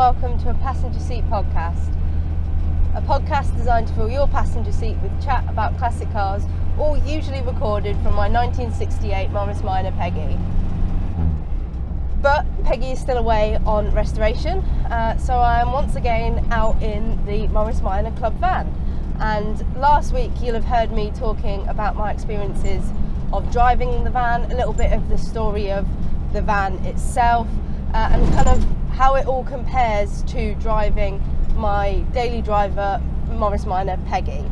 welcome to a Passenger Seat podcast. A podcast designed to fill your passenger seat with chat about classic cars, all usually recorded from my 1968 Morris Minor Peggy. But Peggy is still away on restoration, so I am once again out in the Morris Minor Club van. And last week you'll have heard me talking about my experiences of driving the van, a little bit of the story of the van itself, and kind of how it all compares to driving my daily driver Morris Minor Peggy.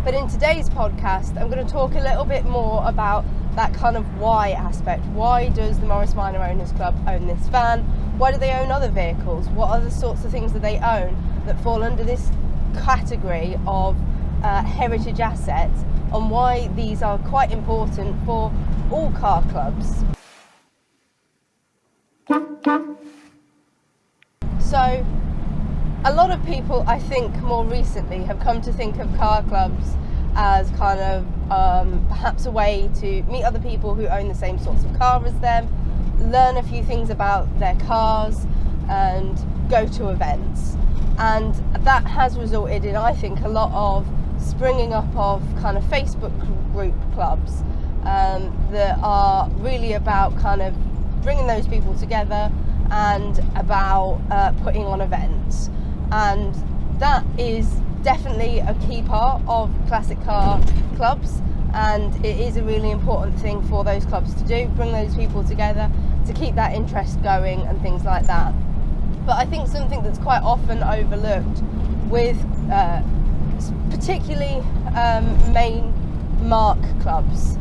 But in today's podcast I'm going to talk a little bit more about that kind of why aspect. Why does the Morris Minor Owners Club own this van? Why do they own other vehicles? What are the sorts of things that they own that fall under this category of heritage assets, and why these are quite important for all car clubs. So a lot of people, I think, more recently have come to think of car clubs as kind of perhaps a way to meet other people who own the same sorts of car as them, learn a few things about their cars and go to events. And that has resulted in, I think, a lot of springing up of kind of Facebook group clubs that are really about kind of bringing those people together and about putting on events. And that is definitely a key part of classic car clubs, and it is a really important thing for those clubs to do, bring those people together to keep that interest going and things like that. But I think something that's quite often overlooked with particularly main mark clubs,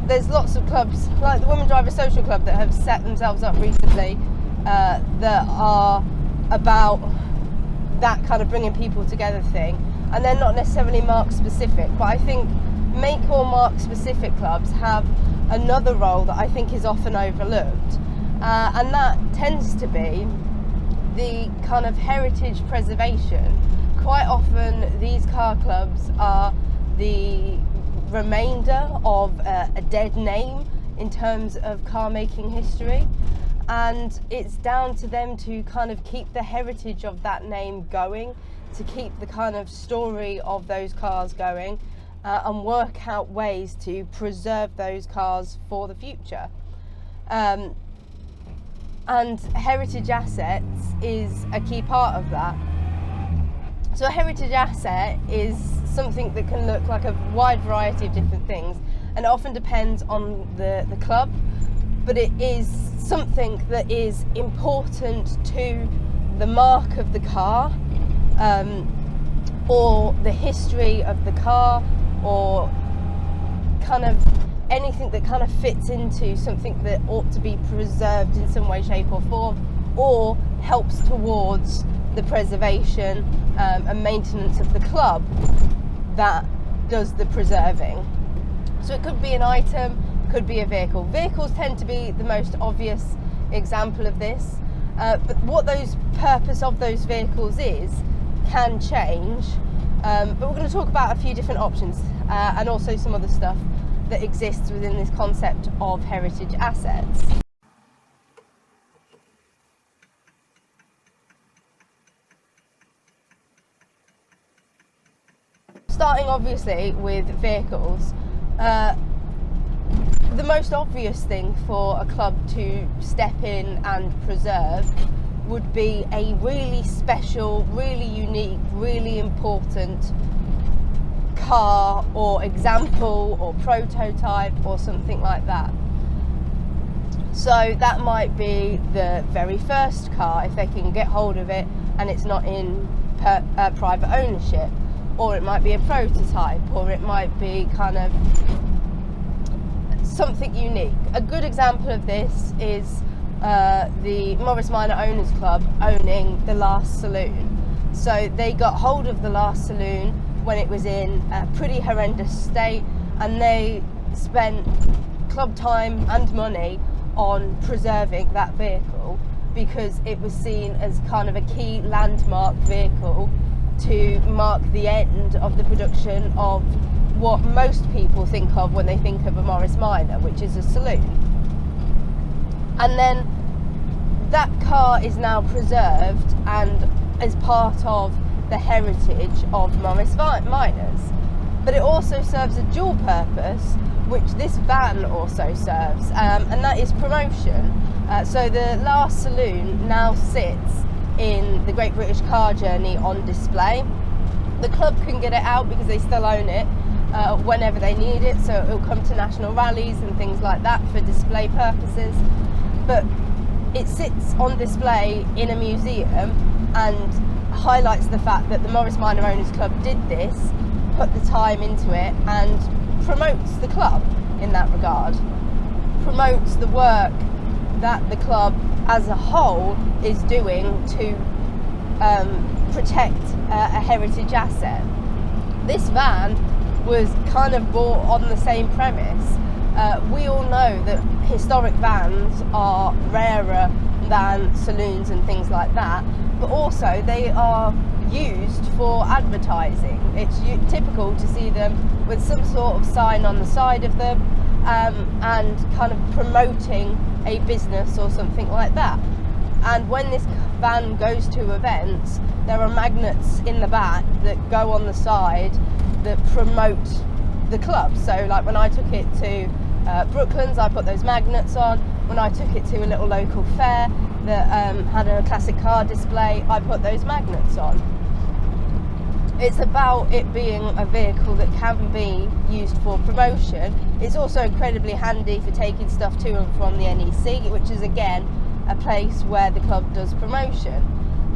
there's lots of clubs like the Women Driver Social Club that have set themselves up recently that are about that kind of bringing people together thing, and they're not necessarily mark specific, but I think make or mark specific clubs have another role that I think is often overlooked, and that tends to be the kind of heritage preservation. Quite often these car clubs are the remainder of a dead name in terms of car making history, and it's down to them to kind of keep the heritage of that name going, to keep the kind of story of those cars going, and work out ways to preserve those cars for the future. And heritage assets is a key part of that. So a heritage asset is something that can look like a wide variety of different things, and it often depends on the club, but it is something that is important to the mark of the car, or the history of the car, or kind of anything that kind of fits into something that ought to be preserved in some way, shape or form, or helps towards the preservation and maintenance of the club that does the preserving. So it could be an item, could be a vehicle. Vehicles tend to be the most obvious example of this, but what those purpose of those vehicles is can change, but we're going to talk about a few different options and also some other stuff that exists within this concept of heritage assets. Starting obviously with vehicles, the most obvious thing for a club to step in and preserve would be a really special, really unique, really important car or example or prototype or something like that. So that might be the very first car if they can get hold of it and it's not in private ownership, or it might be a prototype, or it might be kind of something unique. A good example of this is the Morris Minor Owners Club owning the last saloon. So they got hold of the last saloon when it was in a pretty horrendous state, and they spent club time and money on preserving that vehicle because it was seen as kind of a key landmark vehicle to mark the end of the production of what most people think of when they think of a Morris Minor, which is a saloon. And then that car is now preserved and is part of the heritage of Morris Miners. But it also serves a dual purpose, which this van also serves, and that is promotion. So the last saloon now sits in the Great British Car Journey on display. The club can get it out because they still own it whenever they need it, so it'll come to national rallies and things like that for display purposes. But it sits on display in a museum and highlights the fact that the Morris Minor Owners Club did this, put the time into it, and promotes the club in that regard. Promotes the work that the club as a whole is doing to protect a heritage asset. This van was kind of bought on the same premise. We all know that historic vans are rarer than saloons and things like that, but also they are used for advertising. It's typical to see them with some sort of sign on the side of them and kind of promoting a business or something like that. And when this van goes to events, there are magnets in the back that go on the side that promote the club. So like when I took it to Brooklands, I put those magnets on. When I took it to a little local fair that had a classic car display, I put those magnets on. It's about it being a vehicle that can be used for promotion. It's also incredibly handy for taking stuff to and from the NEC, which is again a place where the club does promotion.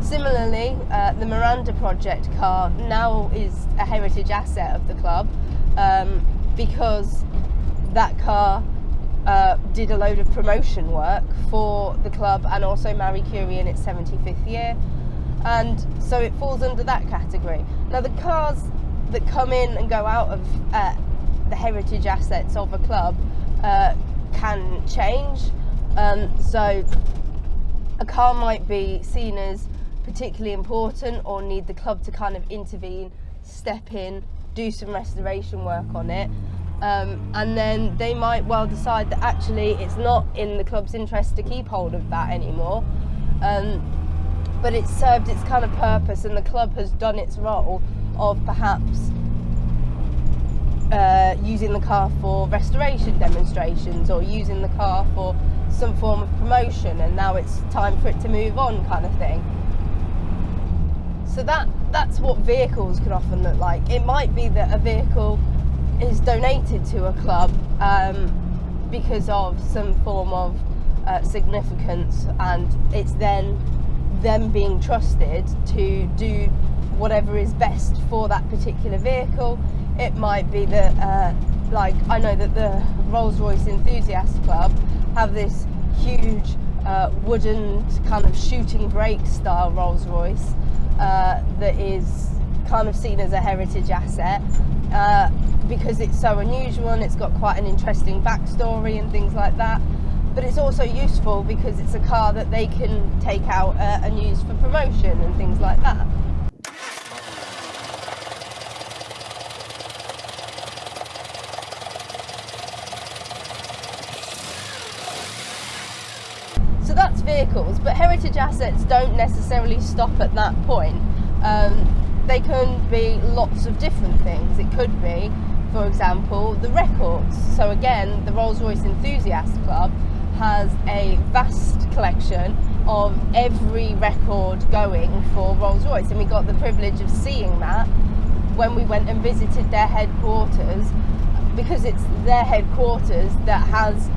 Similarly, the Miranda Project car now is a heritage asset of the club because that car did a load of promotion work for the club and also Marie Curie in its 75th year, and so it falls under that category. Now the cars that come in and go out of the heritage assets of a club can change. So a car might be seen as particularly important or need the club to kind of intervene, step in, do some restoration work on it, and then they might well decide that actually it's not in the club's interest to keep hold of that anymore, but it's served its kind of purpose and the club has done its role of perhaps using the car for restoration demonstrations or using the car for some form of promotion, and now it's time for it to move on, kind of thing. So that's what vehicles can often look like. It might be that a vehicle is donated to a club because of some form of significance, and it's then them being trusted to do whatever is best for that particular vehicle. It might be that like I know that the Rolls-Royce Enthusiast Club have this huge wooden kind of shooting brake style Rolls-Royce that is kind of seen as a heritage asset because it's so unusual and it's got quite an interesting backstory and things like that. But it's also useful because it's a car that they can take out and use for promotion and things like that. So that's vehicles, but heritage assets don't necessarily stop at that point. They can be lots of different things. It could be, for example, the records. So again, the Rolls-Royce Enthusiast Club has a vast collection of every record going for Rolls-Royce, and we got the privilege of seeing that when we went and visited their headquarters, because it's their headquarters that has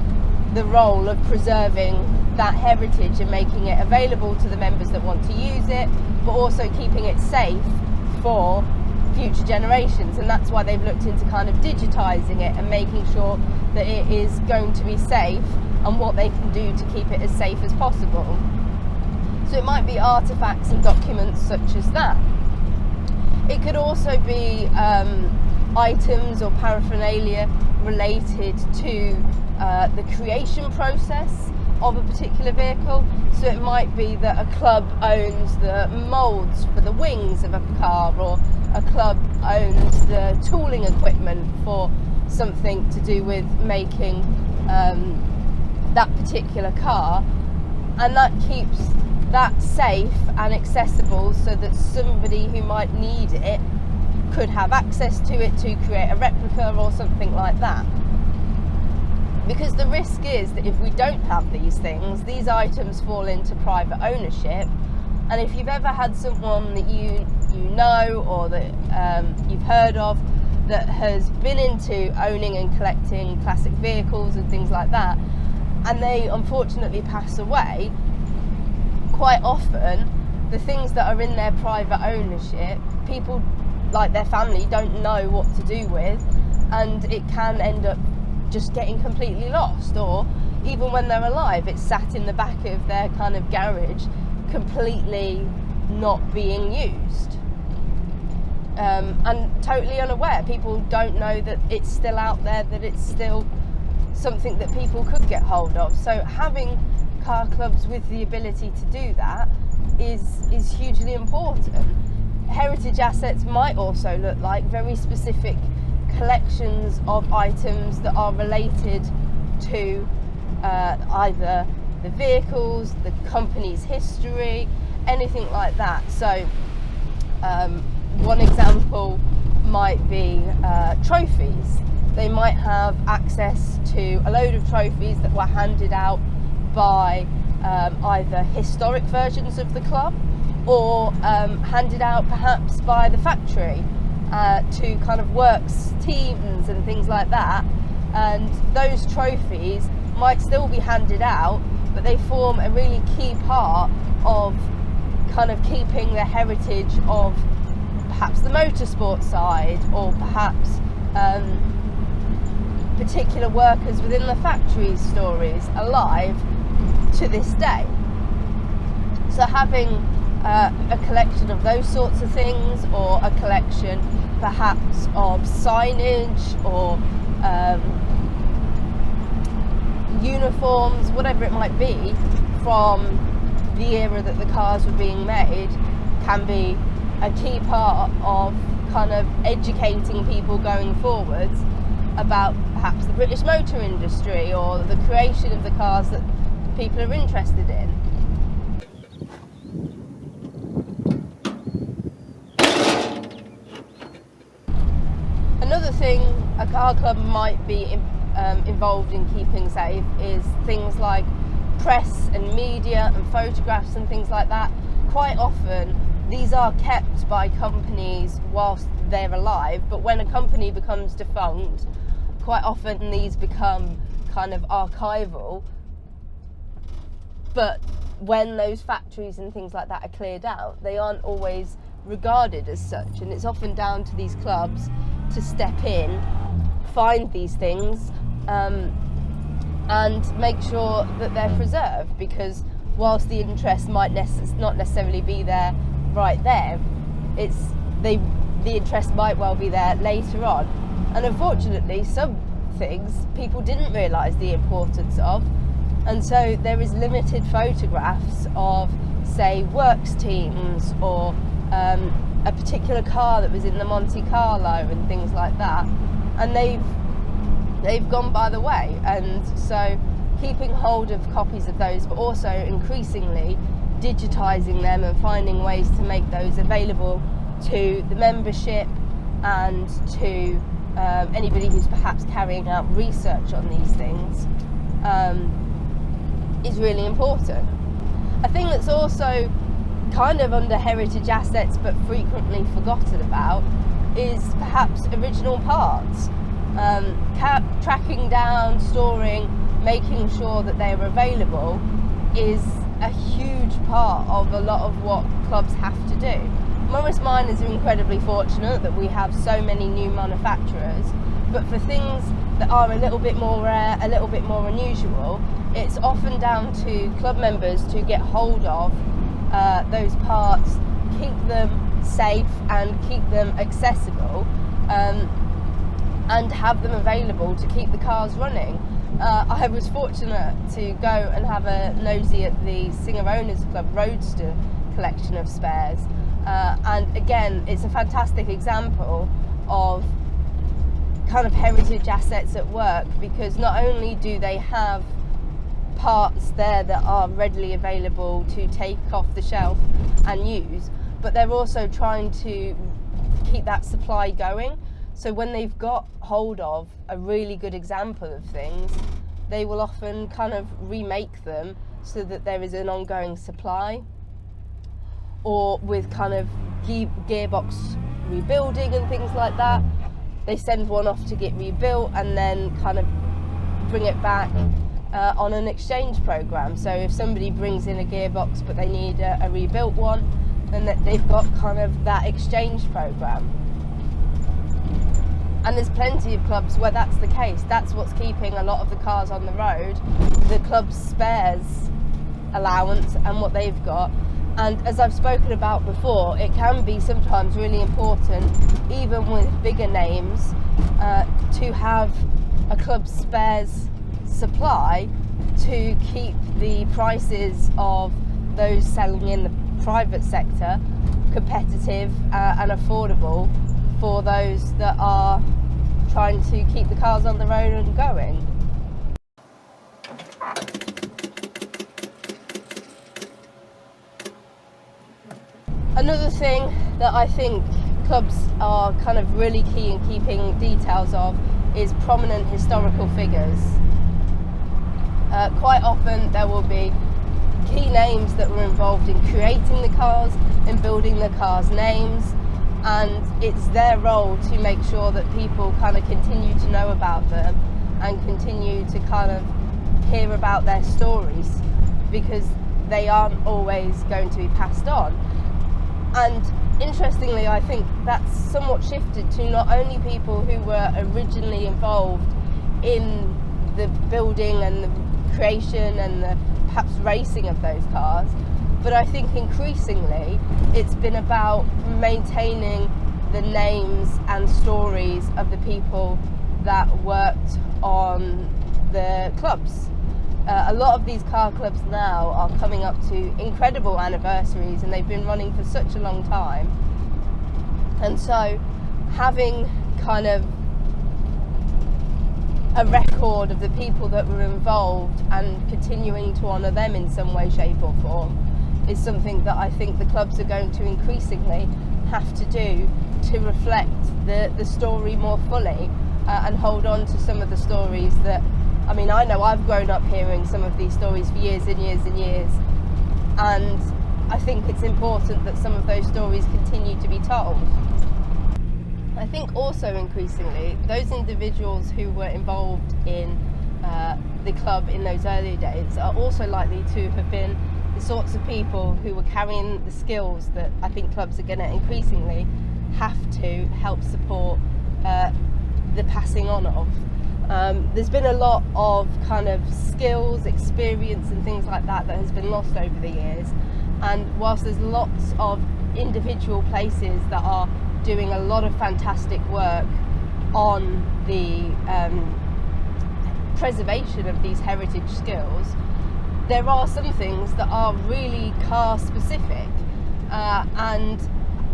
the role of preserving that heritage and making it available to the members that want to use it, but also keeping it safe for future generations. And that's why they've looked into kind of digitizing it and making sure that it is going to be safe and what they can do to keep it as safe as possible. So it might be artifacts and documents such as that. It could also be items or paraphernalia related to the creation process of a particular vehicle. So it might be that a club owns the moulds for the wings of a car, or a club owns the tooling equipment for something to do with making that particular car, and that keeps that safe and accessible so that somebody who might need it could have access to it to create a replica or something like that. Because the risk is that if we don't have these things, these items fall into private ownership, and if you've ever had someone that you know or that you've heard of that has been into owning and collecting classic vehicles and things like that, and they unfortunately pass away, quite often the things that are in their private ownership, people like their family don't know what to do with, and it can end up just getting completely lost, or even when they're alive it's sat in the back of their kind of garage completely not being used, and totally unaware. People don't know that it's still out there, that it's still something that people could get hold of. So having car clubs with the ability to do that is hugely important. Heritage assets might also look like very specific collections of items that are related to either the vehicles, the company's history, anything like that. So one example might be trophies. They might have access to a load of trophies that were handed out by either historic versions of the club or handed out perhaps by the factory to kind of works teams and things like that. And those trophies might still be handed out, but they form a really key part of kind of keeping the heritage of perhaps the motorsport side, or perhaps particular workers within the factory's stories alive to this day. So having a collection of those sorts of things, or a collection perhaps of signage or uniforms, whatever it might be, from the era that the cars were being made, can be a key part of kind of educating people going forwards about perhaps the British motor industry or the creation of the cars that people are interested in. Another thing a car club might be involved in keeping safe is things like press and media and photographs and things like that. Quite often these are kept by companies whilst they're alive, but when a company becomes defunct, quite often these become kind of archival. But when those factories and things like that are cleared out, they aren't always regarded as such, and it's often down to these clubs to step in, find these things, and make sure that they're preserved, because whilst the interest might not necessarily be there right there, the interest might well be there later on. And unfortunately, some things people didn't realise the importance of, and so there is limited photographs of, say, works teams or a particular car that was in the Monte Carlo and things like that, and they've gone by the way. And so keeping hold of copies of those, but also increasingly digitising them and finding ways to make those available to the membership and to anybody who's perhaps carrying out research on these things is really important. A thing that's also kind of under heritage assets but frequently forgotten about is perhaps original parts. Tracking down, storing, making sure that they're available is a huge part of a lot of what clubs have to do. Morris Miners are incredibly fortunate that we have so many new manufacturers, but for things that are a little bit more rare, a little bit more unusual, it's often down to club members to get hold of those parts, keep them safe and keep them accessible, and have them available to keep the cars running. I was fortunate to go and have a nosy at the Singer Owners Club Roadster collection of spares, and again, it's a fantastic example of kind of heritage assets at work, because not only do they have parts there that are readily available to take off the shelf and use, but they're also trying to keep that supply going. So when they've got hold of a really good example of things, they will often kind of remake them so that there is an ongoing supply. Or with kind of gearbox rebuilding and things like that, they send one off to get rebuilt and then kind of bring it back on an exchange program. So if somebody brings in a gearbox but they need a rebuilt one, then they've got kind of that exchange program. And there's plenty of clubs where that's the case. That's what's keeping a lot of the cars on the road, the club's spares allowance and what they've got. And as I've spoken about before, it can be sometimes really important, even with bigger names, to have a club's spares supply to keep the prices of those selling in the private sector competitive and affordable for those that are trying to keep the cars on the road and going. Another thing that I think clubs are kind of really key in keeping details of is prominent historical figures. Quite often there will be key names that were involved in creating the cars, in building the cars' names, and it's their role to make sure that people kind of continue to know about them and continue to kind of hear about their stories, because they aren't always going to be passed on. And interestingly, I think that's somewhat shifted to not only people who were originally involved in the building and the creation and the perhaps racing of those cars, but I think increasingly it's been about maintaining the names and stories of the people that worked on the clubs. A lot of these car clubs now are coming up to incredible anniversaries, and they've been running for such a long time. And so having kind of a record of the people that were involved and continuing to honour them in some way, shape or form is something that I think the clubs are going to increasingly have to do to reflect the story more fully and hold on to some of the stories that, I mean, I know I've grown up hearing some of these stories for years and years and years, and I think it's important that some of those stories continue to be told. I think also increasingly those individuals who were involved in the club in those early days are also likely to have been the sorts of people who were carrying the skills that I think clubs are going to increasingly have to help support the passing on of. There's been a lot of kind of skills, experience and things like that has been lost over the years, and whilst there's lots of individual places that are doing a lot of fantastic work on the preservation of these heritage skills, there are some things that are really car specific, and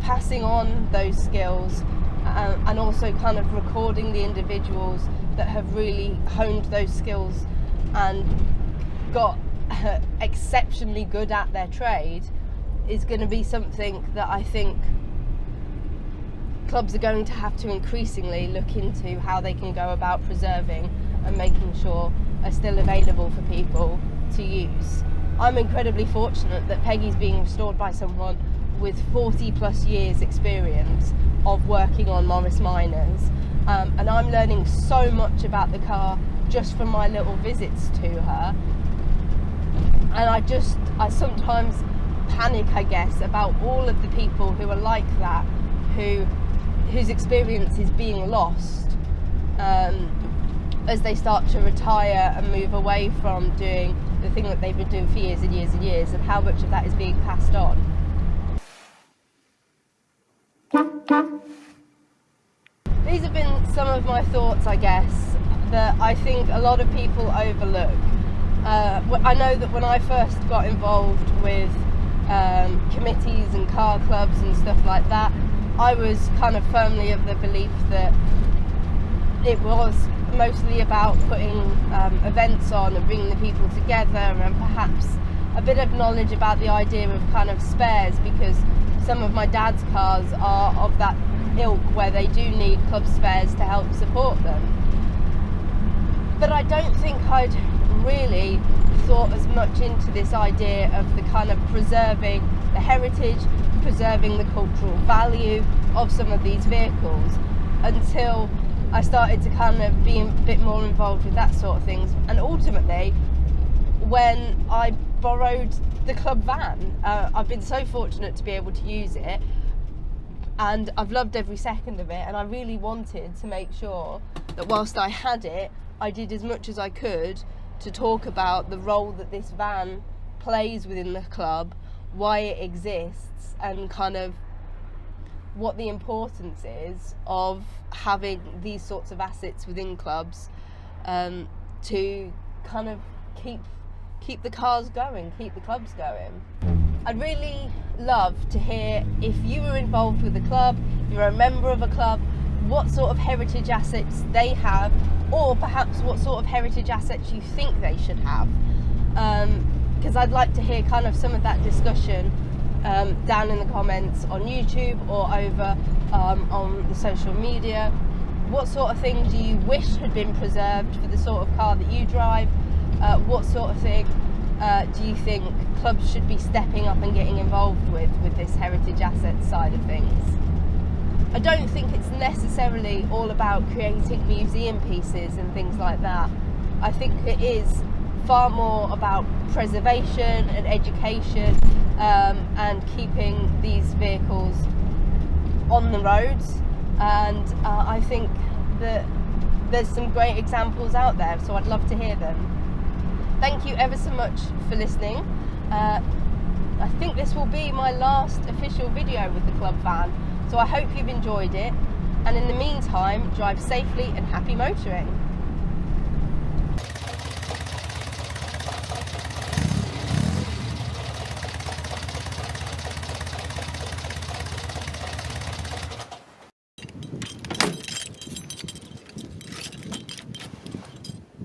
passing on those skills and also kind of recording the individuals that have really honed those skills and got exceptionally good at their trade is going to be something that I think clubs are going to have to increasingly look into how they can go about preserving and making sure are still available for people to use. I'm incredibly fortunate that Peggy's being restored by someone with 40 plus years experience of working on Morris Minors, and I'm learning so much about the car just from my little visits to her, and I sometimes panic, I guess, about all of the people who are like that, whose experience is being lost as they start to retire and move away from doing the thing that they've been doing for years and years and years, and how much of that is being passed on. These have been some of my thoughts, I guess, that I think a lot of people overlook. I know that when I first got involved with committees and car clubs and stuff like that, I was kind of firmly of the belief that it was mostly about putting events on and bringing the people together, and perhaps a bit of knowledge about the idea of kind of spares, because some of my dad's cars are of that ilk where they do need club spares to help support them. But I don't think I'd really thought as much into this idea of the kind of preserving the heritage, preserving the cultural value of some of these vehicles until I started to kind of be a bit more involved with that sort of things. And ultimately, when I borrowed the club van, I've been so fortunate to be able to use it, and I've loved every second of it, and I really wanted to make sure that whilst I had it, I did as much as I could to talk about the role that this van plays within the club, why it exists, and kind of what the importance is of having these sorts of assets within clubs, to kind of keep the cars going, keep the clubs going. I'd really love to hear if you were involved with a club, if you're a member of a club, what sort of heritage assets they have, or perhaps what sort of heritage assets you think they should have. Because I'd like to hear kind of some of that discussion down in the comments on YouTube or over on the social media. What sort of thing do you wish had been preserved for the sort of car that you drive? What sort of thing do you think clubs should be stepping up and getting involved with this heritage asset side of things? I don't think it's necessarily all about creating museum pieces and things like that. I think it is far more about preservation and education, and keeping these vehicles on the roads. And I think that there's some great examples out there, so I'd love to hear them. Thank you ever so much for listening. I think this will be my last official video with the club van, so I hope you've enjoyed it, and in the meantime, drive safely and happy motoring.